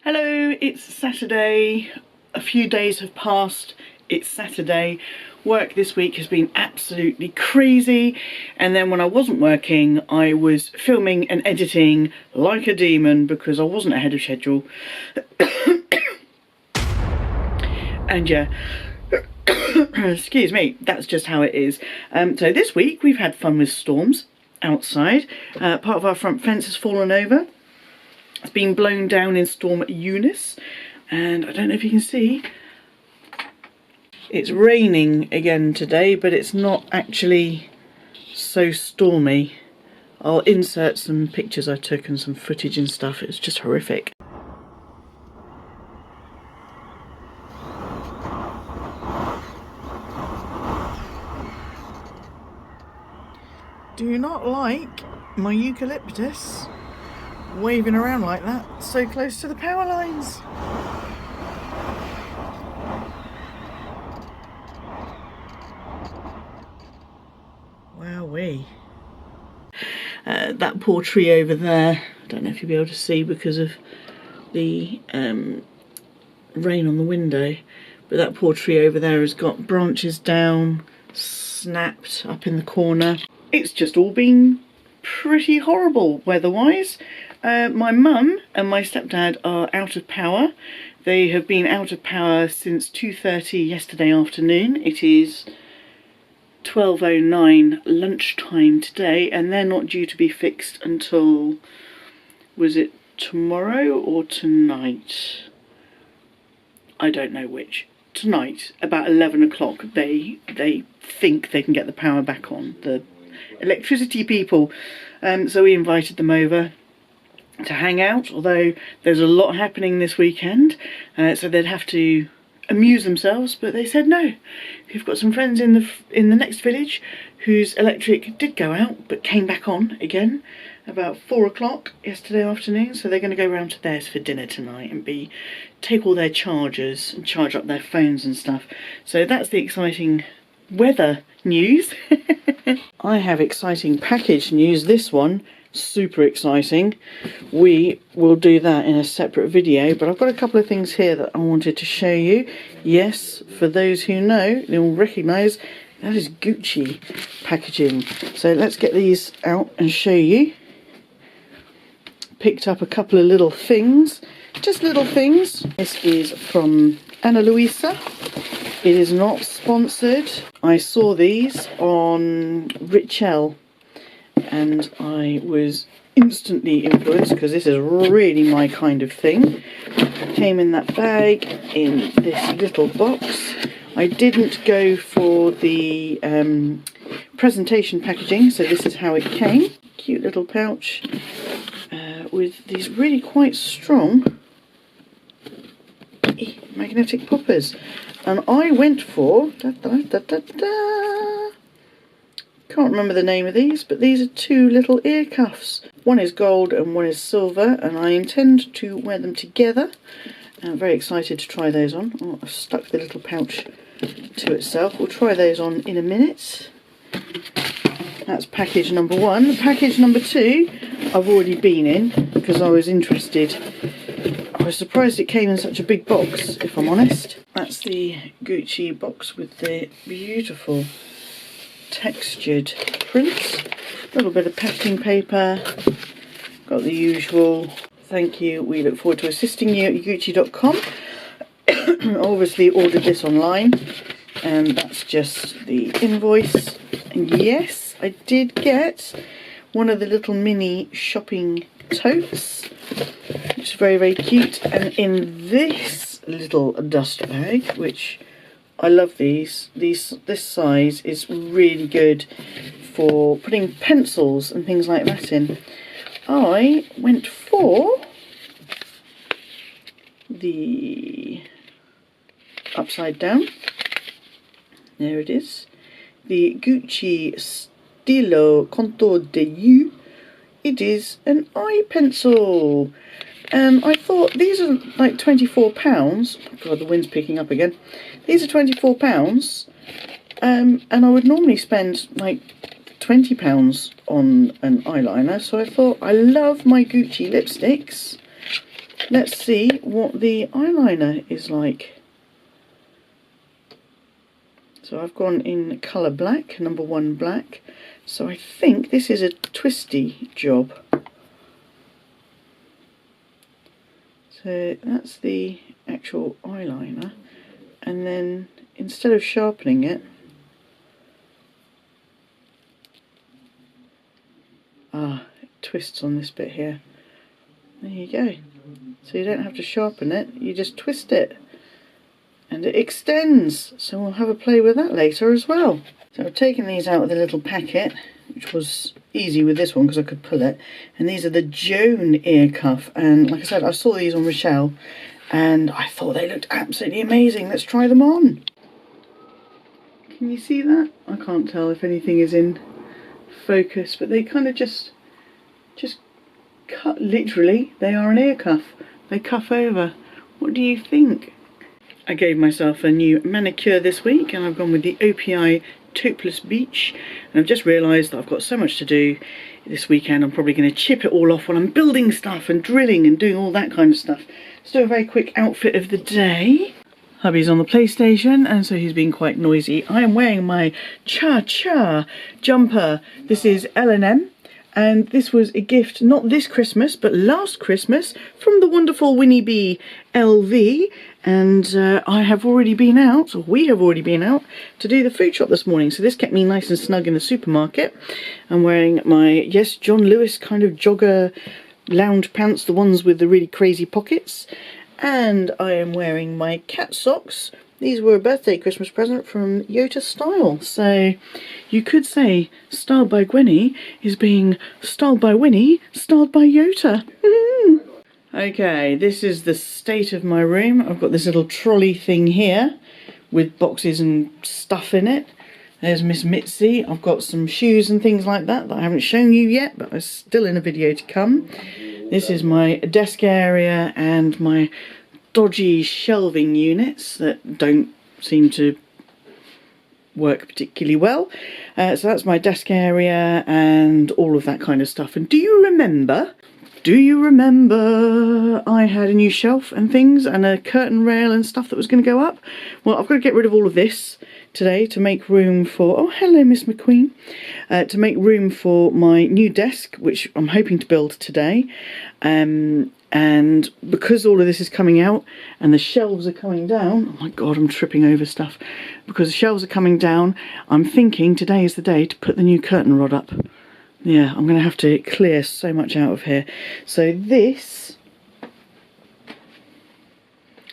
Hello, it's Saturday. A few days have passed. It's Saturday. Work this week has been absolutely crazy, and then when I wasn't working I was filming and editing like a demon because I wasn't ahead of schedule. And yeah, excuse me, that's just how it is. So this week we've had fun with storms outside. Part of our front fence has fallen over. It's been blown down in Storm Eunice, and I don't know if you can see, it's raining again today, but it's not actually so stormy. I'll insert some pictures I took and some footage and stuff. It's just horrific. Do you not like my eucalyptus waving around like that, so close to the power lines? Wowee. That poor tree over there, I don't know if you'll be able to see because of the rain on the window, but that poor tree over there has got branches down, snapped up in the corner. It's just all been pretty horrible weather-wise. My mum and my stepdad are out of power. They have been out of power since 2:30 yesterday afternoon. It is 12:09 lunchtime today, and they're not due to be fixed until, was it tomorrow or tonight? I don't know which. Tonight, about 11 o'clock, they think they can get the power back on, the electricity people. So we invited them over to hang out, although there's a lot happening this weekend, so they'd have to amuse themselves, but they said no. We've got some friends in the next village whose electric did go out but came back on again about 4 o'clock yesterday afternoon, so they're going to go round to theirs for dinner tonight and take all their chargers and charge up their phones and stuff. So that's the exciting weather news. I have exciting package news. This one, super exciting. We will do that in a separate video, but I've got a couple of things here that I wanted to show you. Yes, for those who know, they'll recognise that is Gucci packaging. So let's get these out and show you. Picked up a couple of little things, just little things. This is from Luisa. It is not sponsored. I saw these on Richelle and I was instantly influenced because this is really my kind of thing. Came in that bag in this little box. I didn't go for the presentation packaging, so this is how it came. Cute little pouch with these really quite strong magnetic poppers. And I went for, can't remember the name of these, but these are two little ear cuffs. One is gold and one is silver, and I intend to wear them together. I'm very excited to try those on. Oh, I've stuck the little pouch to itself. We'll try those on in a minute. That's package number one. Package number two, I've already been in because I was interested. I was surprised it came in such a big box, if I'm honest. That's the Gucci box with the beautiful textured prints. A little bit of packing paper. Got the usual thank you, we look forward to assisting you at Gucci.com. Obviously ordered this online, and that's just the invoice. And yes, I did get one of the little mini shopping totes, which is very, very cute. And in this little dust bag, which I love this size is really good for putting pencils and things like that in. I went for the upside down. There it is. The Gucci Stilo Contour de You. It is an eye pencil. I thought these are like £24. Oh God, the wind's picking up again. These are £24, and I would normally spend like £20 on an eyeliner, so I thought, I love my Gucci lipsticks, let's see what the eyeliner is like. So I've gone in colour black, number 1 black. So I think this is a twisty job. So that's the actual eyeliner. And then instead of sharpening it, it twists on this bit here. There you go. So you don't have to sharpen it, you just twist it. And it extends. So we'll have a play with that later as well. So I've taken these out of the little packet, which was easy with this one because I could pull it. And these are the Joan ear cuff. And like I said, I saw these on Rochelle and I thought they looked absolutely amazing. Let's try them on. Can you see that? I can't tell if anything is in focus, but they kind of just cut, literally, they are an ear cuff. They cuff over. What do you think? I gave myself a new manicure this week and I've gone with the OPI Topless Beach, and I've just realised that I've got so much to do this weekend. I'm probably going to chip it all off while I'm building stuff and drilling and doing all that kind of stuff. Let's do a very quick outfit of the day. Hubby's on the PlayStation and so he's being quite noisy. I am wearing my Cha-Cha jumper. This is L&M. And this was a gift, not this Christmas, but last Christmas from the wonderful Winnie B LV. And I have already been out, or we have already been out, to do the food shop this morning. So this kept me nice and snug in the supermarket. I'm wearing my, yes, John Lewis kind of jogger lounge pants, the ones with the really crazy pockets. And I am wearing my cat socks. These were a birthday Christmas present from Yota Style. So you could say Styled by Gwenny is being styled by Winnie, styled by Yota. Okay, this is the state of my room. I've got this little trolley thing here with boxes and stuff in it. There's Miss Mitzi. I've got some shoes and things like that I haven't shown you yet, but are still in a video to come. This is my desk area and my dodgy shelving units that don't seem to work particularly well. So that's my desk area and all of that kind of stuff. And do you remember I had a new shelf and things and a curtain rail and stuff that was going to go up? Well, I've got to get rid of all of this today to make room for, oh hello Miss McQueen, to make room for my new desk, which I'm hoping to build today. And because all of this is coming out and the shelves are coming down, oh my god, I'm tripping over stuff. Because the shelves are coming down, I'm thinking today is the day to put the new curtain rod up. Yeah, I'm going to have to clear so much out of here. So this,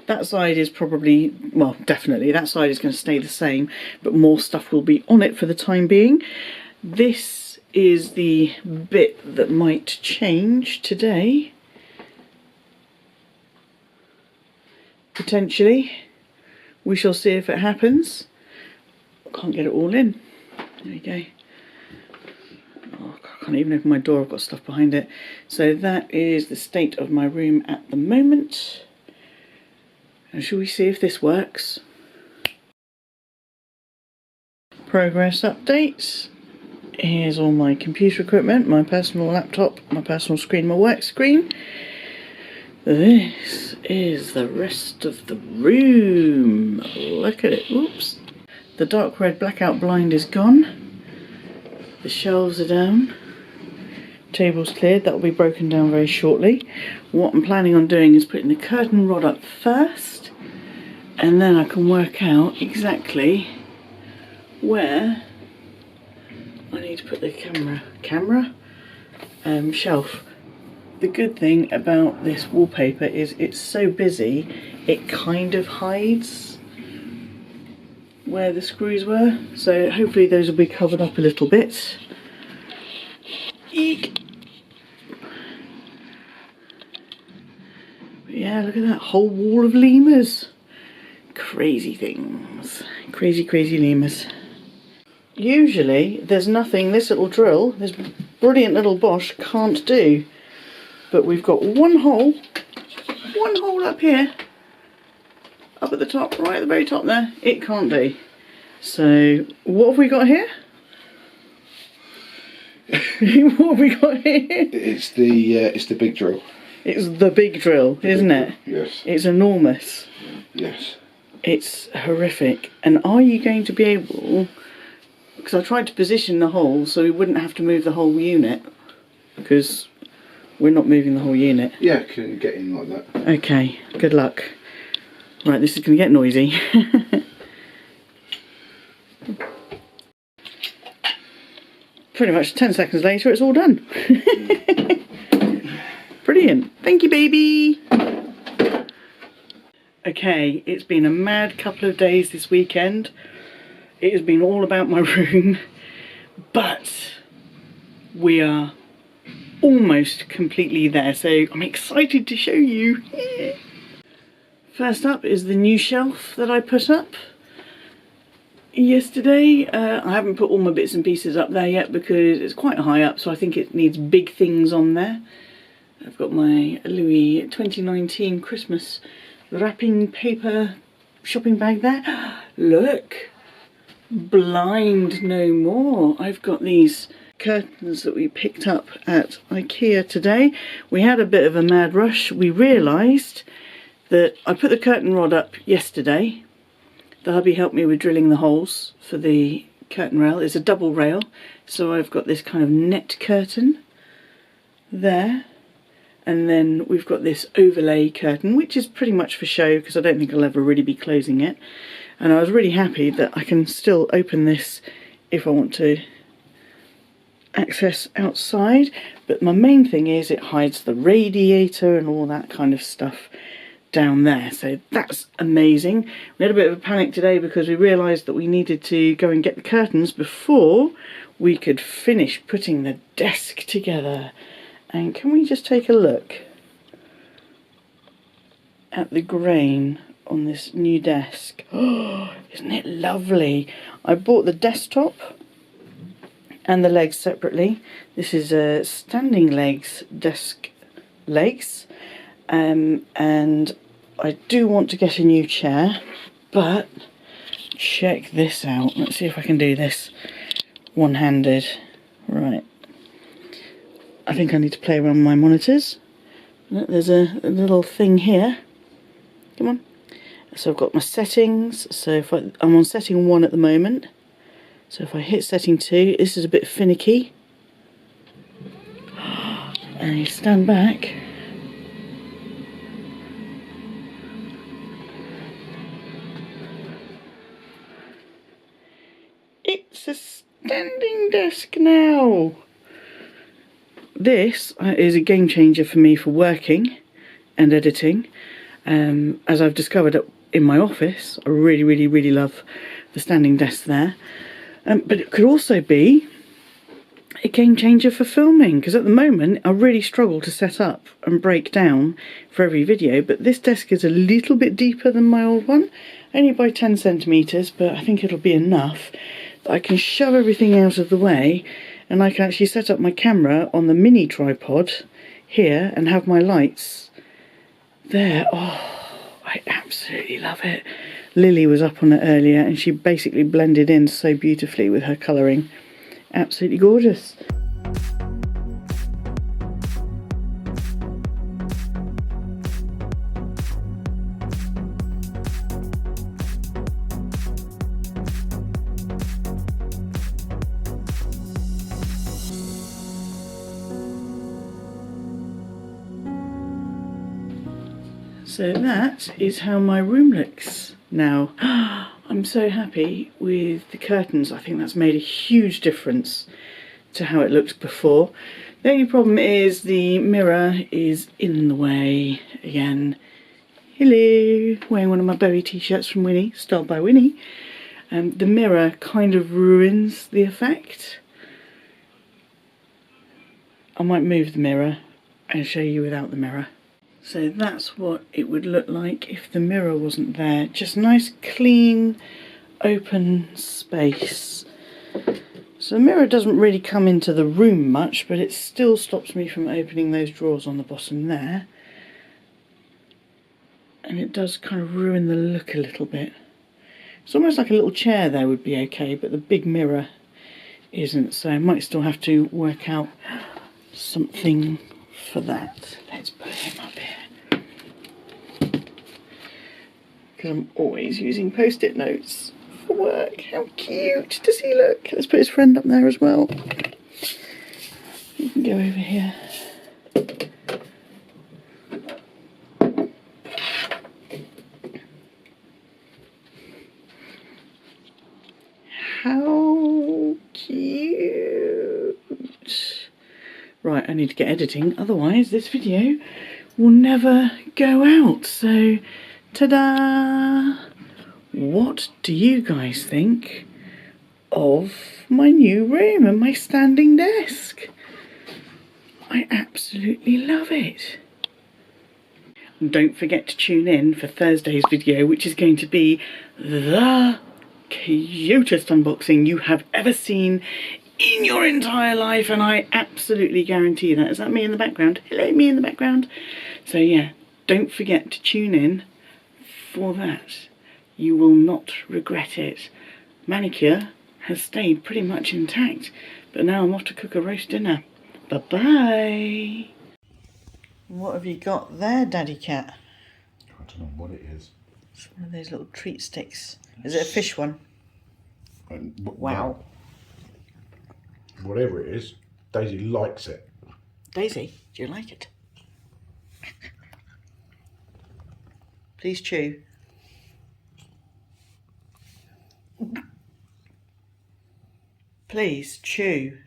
that side is probably, well, definitely, that side is going to stay the same, but more stuff will be on it for the time being. This is the bit that might change today. Potentially. We shall see if it happens. Can't get it all in. There we go. Oh, I can't even open my door, I've got stuff behind it. So that is the state of my room at the moment. And shall we see if this works? Progress updates. Here's all my computer equipment, my personal laptop, my personal screen, my work screen. This is the rest of the room. Look at it. Oops. The dark red blackout blind is gone. The shelves are down. Table's cleared. That will be broken down very shortly. What I'm planning on doing is putting the curtain rod up first, and then I can work out exactly where I need to put the shelf. The good thing about this wallpaper is it's so busy, it kind of hides where the screws were. So hopefully those will be covered up a little bit. Eek. But yeah, look at that whole wall of lemurs. Crazy things. Crazy, crazy lemurs. Usually there's nothing this little drill, this brilliant little Bosch, can't do. But we've got one hole up here, up at the top, right at the very top there, it can't do. So, what have we got here? What have we got here? It's the big drill. It's the big drill, isn't it? Yes. It's enormous. Yes. It's horrific. And are you going to be able... Because I tried to position the hole so we wouldn't have to move the whole unit. Because we're not moving the whole unit. Yeah, can get in like that. Okay, good luck. Right, this is going to get noisy. Pretty much 10 seconds later, it's all done. Brilliant. Thank you, baby. Okay, it's been a mad couple of days this weekend. It has been all about my room, but we are almost completely there, so I'm excited to show you. First up is the new shelf that I put up yesterday. I haven't put all my bits and pieces up there yet because it's quite high up, so I think it needs big things on there. I've got my Louis 2019 Christmas wrapping paper shopping bag there. Look, blind no more. I've got these curtains that we picked up at IKEA today. We had a bit of a mad rush. We realised that I put the curtain rod up yesterday. The hubby helped me with drilling the holes for the curtain rail. It's a double rail, so I've got this kind of net curtain there. And then we've got this overlay curtain, which is pretty much for show because I don't think I'll ever really be closing it. And I was really happy that I can still open this if I want to access outside. But my main thing is it hides the radiator and all that kind of stuff down there. So that's amazing. We had a bit of a panic today because we realised that we needed to go and get the curtains before we could finish putting the desk together. And can we just take a look at the grain on this new desk? Oh, isn't it lovely? I bought the desktop and the legs separately. This is a standing legs desk legs. And I do want to get a new chair, but check this out. Let's see if I can do this one-handed. Right. I think I need to play around with my monitors. There's a little thing here. Come on. So I've got my settings. So if I'm on setting 1 at the moment. So if I hit setting 2, this is a bit finicky. And you stand back. It's a standing desk now. This is a game changer for me for working and editing. As I've discovered in my office, I really love the standing desk there. But it could also be a game changer for filming, because at the moment I really struggle to set up and break down for every video. But this desk is a little bit deeper than my old one, only by 10 centimetres, but I think it'll be enough that I can shove everything out of the way. And I can actually set up my camera on the mini tripod here and have my lights there. Oh, I absolutely love it. Lily was up on it earlier and she basically blended in so beautifully with her colouring. Absolutely gorgeous. So that is how my room looks now. I'm so happy with the curtains. I think that's made a huge difference to how it looked before. The only problem is the mirror is in the way again. Hello, wearing one of my Bowie t-shirts from Winnie, styled by Winnie. The mirror kind of ruins the effect. I might move the mirror and show you without the mirror. So that's what it would look like if the mirror wasn't there. Just nice, clean, open space. So the mirror doesn't really come into the room much, but it still stops me from opening those drawers on the bottom there. And it does kind of ruin the look a little bit. It's almost like a little chair there would be okay, but the big mirror isn't. So I might still have to work out something for that. Let's put him up. because I'm always using post-it notes for work. How cute does he look? Let's put his friend up there as well. You can go over here. How cute. Right, I need to get editing, otherwise this video will never go out. So, ta-da! What do you guys think of my new room and my standing desk? I absolutely love it. And don't forget to tune in for Thursday's video, which is going to be the cutest unboxing you have ever seen in your entire life, and I absolutely guarantee that. Is that me in the background? Hello, me in the background. So yeah, don't forget to tune in for that. You will not regret it. Manicure has stayed pretty much intact, but now I'm off to cook a roast dinner. Bye-bye. What have you got there, Daddy Cat? I don't know what it is. It's one of those little treat sticks. Is it a fish one? Wow. Whatever it is, Daisy likes it. Daisy, do you like it? Please chew. Please chew.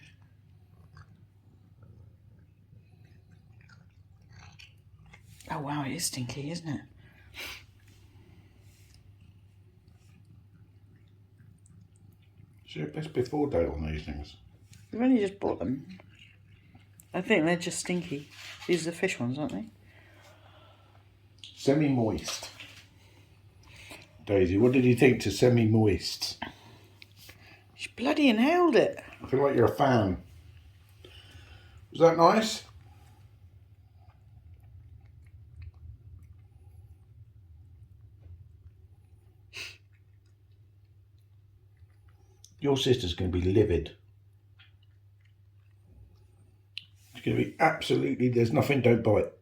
Oh wow, it is stinky, isn't it? Is your best before date on these things? We've only just bought them. I think they're just stinky. These are the fish ones, aren't they? Semi-moist. Daisy, what did you think to semi-moist? She bloody inhaled it. I feel like you're a fan. Was that nice? Your sister's going to be livid. She's going to be absolutely, there's nothing, don't bite.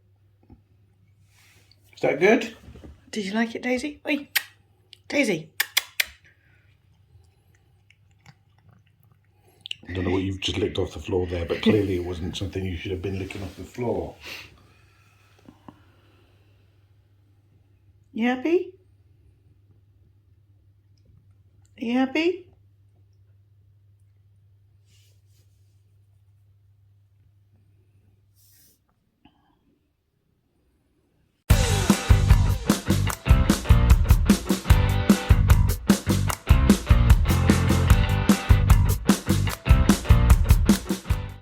Is that good? Did you like it, Daisy? Wait, Daisy. I don't know what you've just licked off the floor there, but clearly it wasn't something you should have been licking off the floor. You happy? Are you happy?